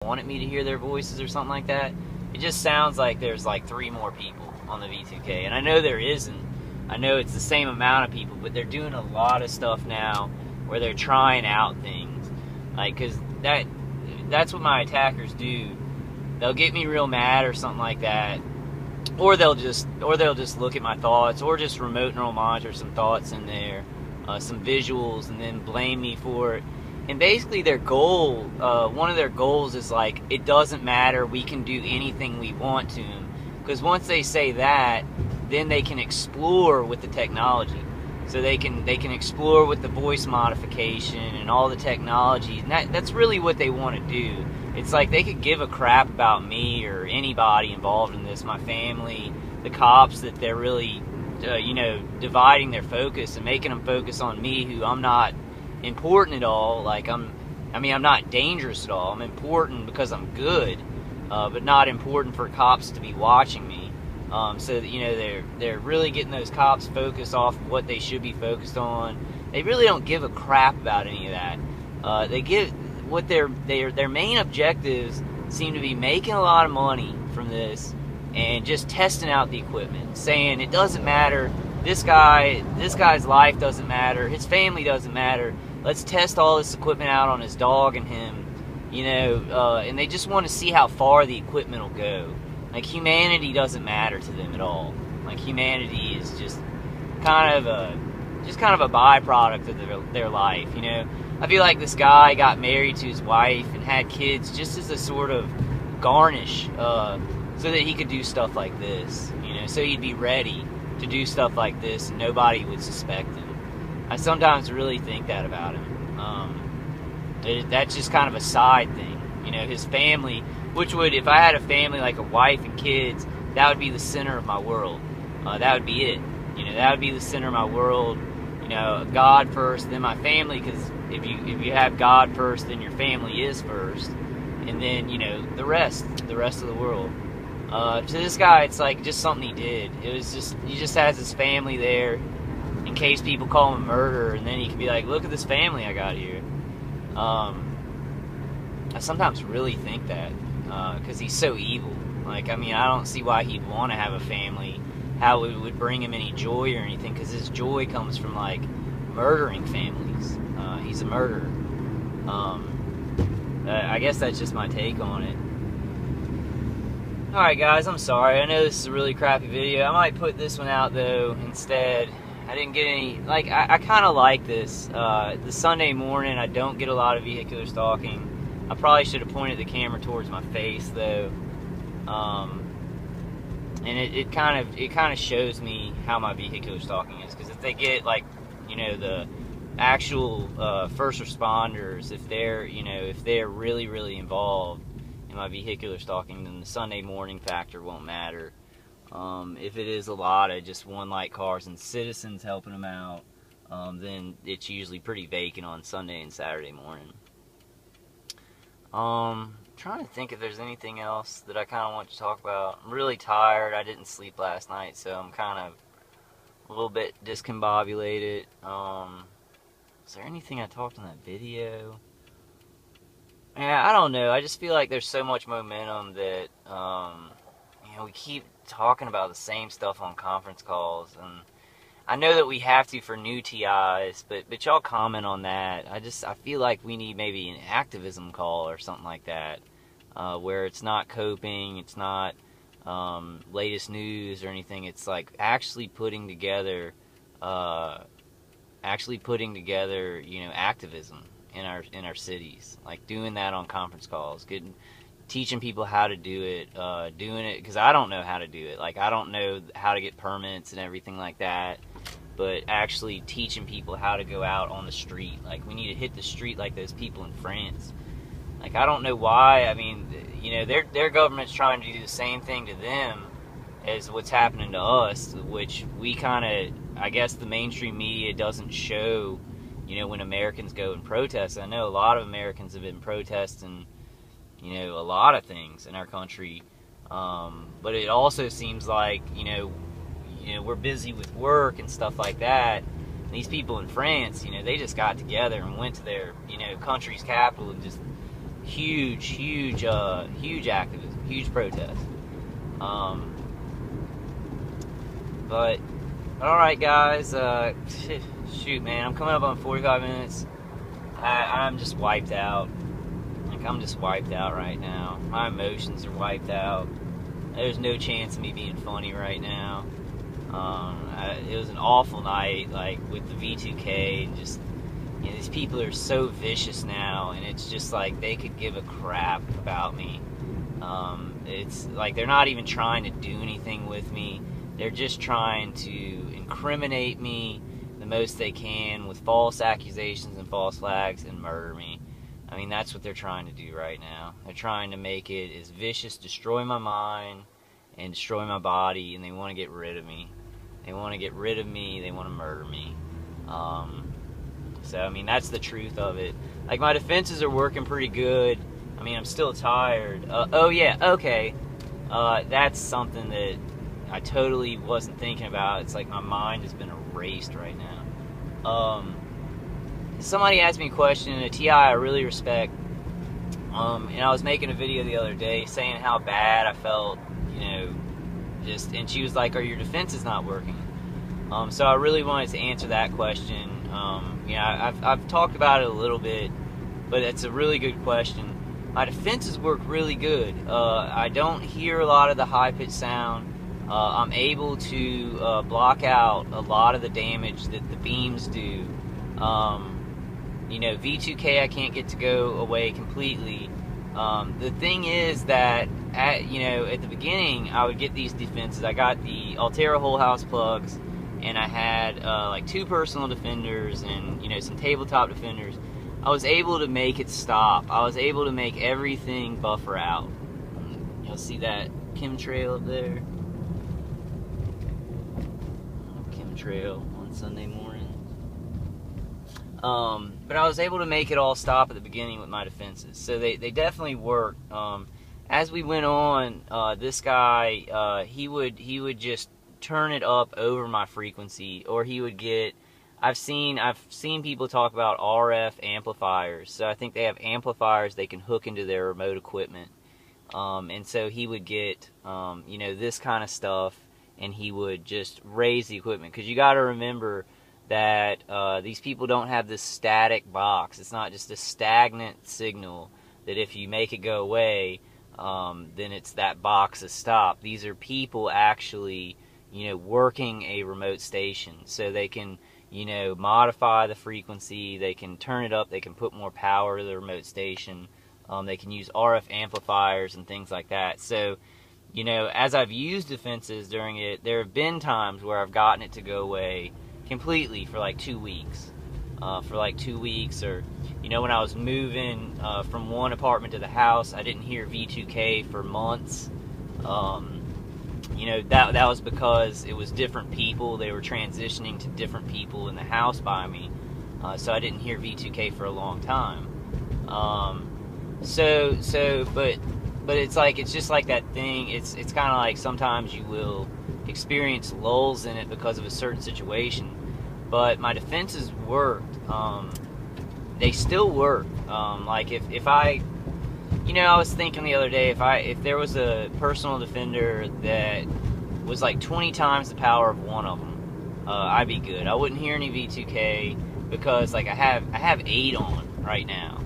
wanted me to hear their voices or something like that. It just sounds like there's like 3 more people on the V2K, and I know there isn't. I know it's the same amount of people, but they're doing a lot of stuff now where they're trying out things, like, because that's what my attackers do. They'll get me real mad or something like that, or they'll just look at my thoughts, or just remote neural monitor some thoughts in there, some visuals, and then blame me for it. And basically their goal, one of their goals is like, it doesn't matter, we can do anything we want to them. Because once they say that, then they can explore with the technology. So they can explore with the voice modification and all the technology. And that's really what they want to do. It's like they could give a crap about me or anybody involved in this, my family, the cops, that they're really, dividing their focus and making them focus on me, who I'm not important at all. Like, I'm not dangerous at all. I'm important because I'm good, but not important for cops to be watching me. So that, they're really getting those cops focused off of what they should be focused on. They really don't give a crap about any of that. They give what their main objectives seem to be making a lot of money from this and just testing out the equipment, saying it doesn't matter. This guy's life doesn't matter. His family doesn't matter. Let's test all this equipment out on his dog and him, and they just want to see how far the equipment will go. Like, humanity doesn't matter to them at all. Like, humanity is just kind of a byproduct of their life, I feel like this guy got married to his wife and had kids just as a sort of garnish, so that he could do stuff like this, so he'd be ready to do stuff like this and nobody would suspect him. I sometimes really think that about him. That's just kind of a side thing. His family, which would, if I had a family like a wife and kids, that would be the center of my world. That would be it. That would be the center of my world. God first, then my family, because if you have God first, then your family is first, and then the rest of the world. To this guy, it's like just something he did. It was just, he just has his family there in case people call him a murderer, and then he can be like, look at this family I got here. I sometimes really think that, because he's so evil. Like, I don't see why he'd want to have a family, how it would bring him any joy or anything, because his joy comes from, like, murdering families. He's a murderer. I guess that's just my take on it. Alright guys, I'm sorry. I know this is a really crappy video. I might put this one out, though, instead. I didn't get any, like, I kind of like this. The Sunday morning, I don't get a lot of vehicular stalking. I probably should have pointed the camera towards my face, though. And it kind of shows me how my vehicular stalking is. Because if they get, like, the actual first responders, if they're really, really involved in my vehicular stalking, then the Sunday morning factor won't matter. If it is a lot of just one-light cars and citizens helping them out, then it's usually pretty vacant on Sunday and Saturday morning. Trying to think if there's anything else that I kind of want to talk about. I'm really tired. I didn't sleep last night, so I'm kind of a little bit discombobulated. Is there anything I talked in that video? Yeah, I don't know. I just feel like there's so much momentum that, we keep talking about the same stuff on conference calls, and I know that we have to for new TIs, but y'all comment on that. I feel like we need maybe an activism call or something like that, where it's not coping, it's not latest news or anything. It's like actually putting together, activism in our cities, like doing that on conference calls, teaching people how to do it, doing it, because I don't know how to do it. Like, I don't know how to get permits and everything like that, but actually teaching people how to go out on the street. Like, we need to hit the street like those people in France. Like, I don't know why. Their government's trying to do the same thing to them as what's happening to us, which we kind of, I guess the mainstream media doesn't show, when Americans go and protest. I know a lot of Americans have been protesting, a lot of things in our country, but it also seems like, we're busy with work and stuff like that. And these people in France, they just got together and went to their, country's capital and just huge activism, huge protest. But all right, guys. Shoot, man, I'm coming up on 45 minutes. I'm just wiped out. Like, I'm just wiped out right now. My emotions are wiped out. There's no chance of me being funny right now. It was an awful night, like, with the V2K, and just, you know, these people are so vicious now, and it's just like they could give a crap about me. It's like they're not even trying to do anything with me. They're just trying to incriminate me the most they can with false accusations and false flags and murder me. I mean, that's what they're trying to do right now. They're trying to make it as vicious, destroy my mind and destroy my body, and they want to get rid of me. They want to get rid of me. They want to murder me. So, I mean, that's the truth of it. Like, my defenses are working pretty good. I mean, I'm still tired. Oh, yeah, okay. That's something that I totally wasn't thinking about. It's like my mind has been erased right now. Somebody asked me a question, a TI I really respect, and I was making a video the other day saying how bad I felt, you know, and she was like, are your defenses not working? So I really wanted to answer that question. You know, I've talked about it a little bit, but it's a really good question. My defenses work really good. I don't hear a lot of the high-pitched sound. I'm able to block out a lot of the damage that the beams do. You know, V2K I can't get to go away completely. The thing is that, at the beginning, I would get these defenses. I got the Altera whole house plugs, and I had like 2 personal defenders and, you know, some tabletop defenders. I was able to make it stop. I was able to make everything buffer out. You'll see that chemtrail up there. Chemtrail on Sunday morning. But I was able to make it all stop at the beginning with my defenses. So they definitely worked. As we went on, this guy, he would just turn it up over my frequency, or he would get, I've seen people talk about RF amplifiers. So I think they have amplifiers they can hook into their remote equipment. And so he would get, you know, this kind of stuff, and he would just raise the equipment. Because you got to remember that these people don't have this static box. It's not just a stagnant signal that if you make it go away, then it's that box is stopped. These are people actually, you know, working a remote station. So they can, you know, modify the frequency, they can turn it up, they can put more power to the remote station, they can use RF amplifiers and things like that. So, you know, as I've used defenses during it, there have been times where I've gotten it to go away completely for like 2 weeks. Or, you know, when I was moving from one apartment to the house, I didn't hear V2K for months. You know, that was because it was different people. They were transitioning to different people in the house by me. So I didn't hear V2K for a long time. But it's like, it's just like that thing. It's kind of like sometimes you will experience lulls in it because of a certain situation. But my defenses worked. They still work. Like if I, you know, I was thinking the other day, if there was a personal defender that was like 20 times the power of one of them, I'd be good. I wouldn't hear any V2K because like I have 8 on right now,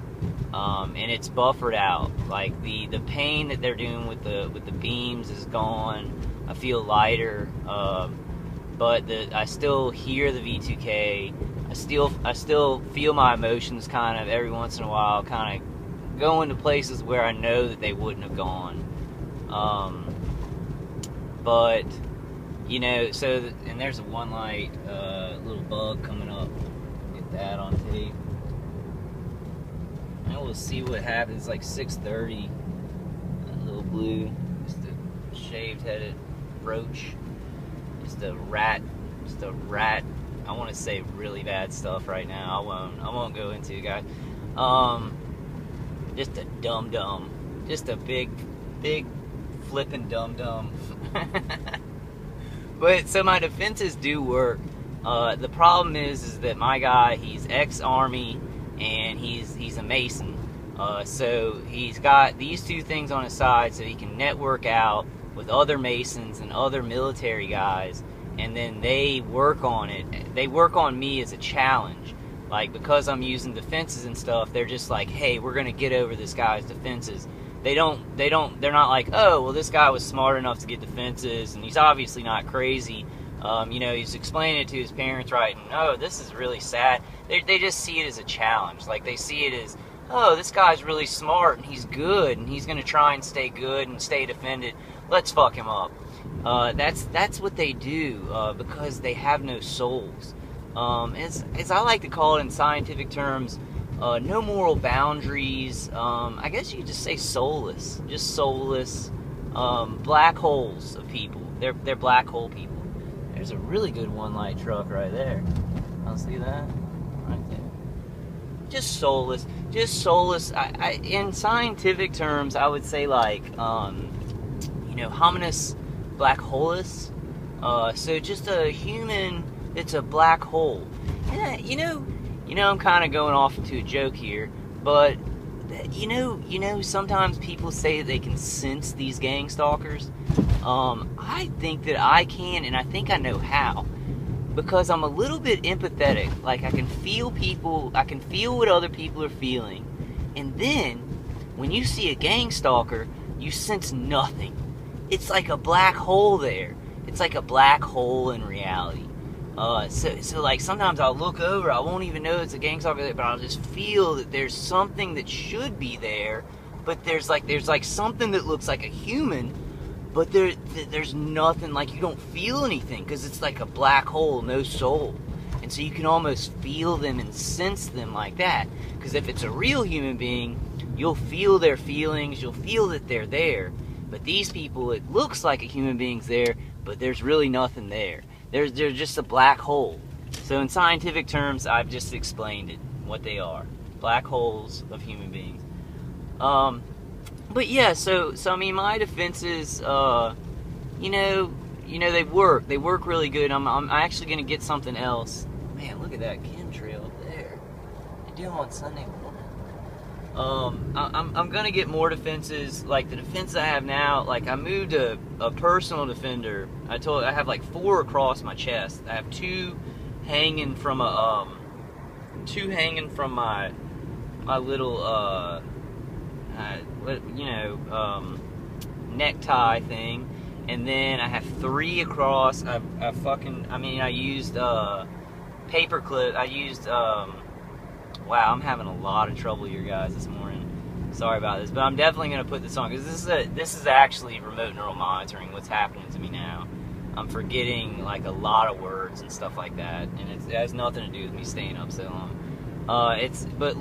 and it's buffered out. Like the pain that they're doing with the beams is gone. I feel lighter, but I still hear the V2K. I still feel my emotions kind of every once in a while, kind of go into places where I know that they wouldn't have gone. But, you know, so, and there's a one light little bug coming up. Get that on tape. And we'll see what happens. It's like 6:30. That little blue, just a shaved-headed roach. Just a rat. I want to say really bad stuff right now. I won't go into it, guys. Just a dum-dum. Just a big flipping dum-dum. But, so my defenses do work. The problem is that my guy, he's ex-Army, and he's a Mason. So he's got these two things on his side so he can network out with other Masons and other military guys, and then they work on it. They work on me as a challenge. Like, because I'm using defenses and stuff, they're just like, hey, we're going to get over this guy's defenses. They're not like, oh, well, this guy was smart enough to get defenses, and he's obviously not crazy. He's explaining it to his parents, right? And, oh, this is really sad. They just see it as a challenge. Like, they see it as, oh, this guy's really smart, and he's good, and he's going to try and stay good and stay defended. Let's fuck him up. That's what they do, because they have no souls. As I like to call it in scientific terms, no moral boundaries. I guess you could just say soulless. Just soulless. Black holes of people. They're black hole people. There's a really good one-light truck right there. I'll see that? Right there. Just soulless. Just soulless. In scientific terms, I would say like, hominis black holus. So just a human, it's a black hole. Yeah, I'm kind of going off into a joke here, but sometimes people say that they can sense these gang stalkers. I think that I can, and I think I know how, because I'm a little bit empathetic. Like, I can feel people, I can feel what other people are feeling, and then when you see a gang stalker, you sense nothing. It's like a black hole there. It's like a black hole in reality. So like sometimes I'll look over, I won't even know it's a gang stalker there, but I'll just feel that there's something that should be there, but there's like something that looks like a human, but there's nothing, like you don't feel anything, because it's like a black hole, no soul. And so you can almost feel them and sense them like that, because if it's a real human being, you'll feel their feelings, you'll feel that they're there. But these people, it looks like a human being's there, but there's really nothing there. They're just a black hole. So in scientific terms, I've just explained it, what they are. Black holes of human beings. But yeah, so I mean, my defenses, they work. They work really good. I'm actually going to get something else. Man, look at that chemtrail up there. They do them on Sunday morning. I'm gonna get more defenses. Like the defense I have now, like I moved a personal defender. I have like 4 across my chest. I have 2 hanging from my little necktie thing, and then I have 3 across. I used paper clip. I used wow, I'm having a lot of trouble here, guys, this morning. Sorry about this, but I'm definitely going to put this on, because this is actually remote neural monitoring, what's happening to me now. I'm forgetting, like, a lot of words and stuff like that, and it has nothing to do with me staying up so long. But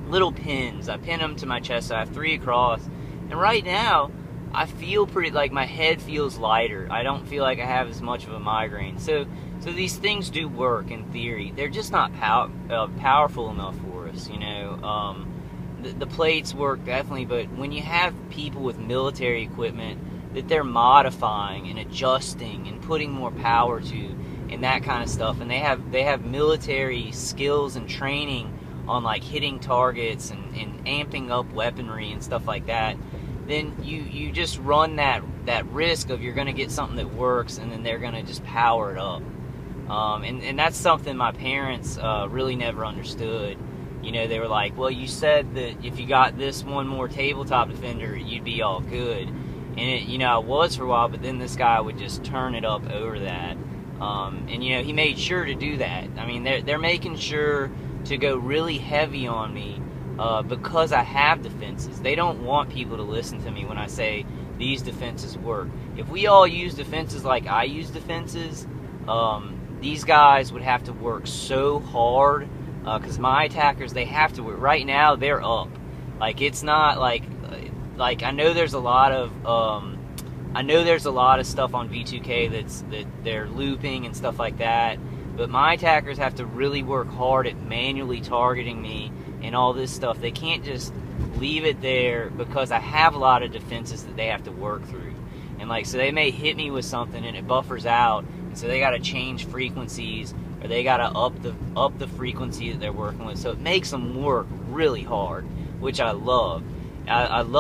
little pins. I pin them to my chest, so I have 3 across, and right now, I feel pretty, like, my head feels lighter. I don't feel like I have as much of a migraine. So these things do work in theory. They're just not powerful enough for us, The plates work definitely, but when you have people with military equipment that they're modifying and adjusting and putting more power to and that kind of stuff, and they have military skills and training on like hitting targets and amping up weaponry and stuff like that, then you just run that risk of you're going to get something that works, and then they're going to just power it up. And that's something my parents really never understood. They were like, well, you said that if you got this one more tabletop defender, you'd be all good. And I was for a while, but then this guy would just turn it up over that. And he made sure to do that. I mean, they're making sure to go really heavy on me because I have defenses. They don't want people to listen to me when I say these defenses work. If we all use defenses like I use defenses, these guys would have to work so hard, because my attackers, they have to work. Right now, they're up. Like, it's not like I know there's a lot of stuff on V2K that they're looping and stuff like that, but my attackers have to really work hard at manually targeting me and all this stuff. They can't just leave it there, because I have a lot of defenses that they have to work through. And so they may hit me with something and it buffers out, and so they got to change frequencies, or or they gotta up the frequency that they're working with. So it makes them work really hard, which I love. I love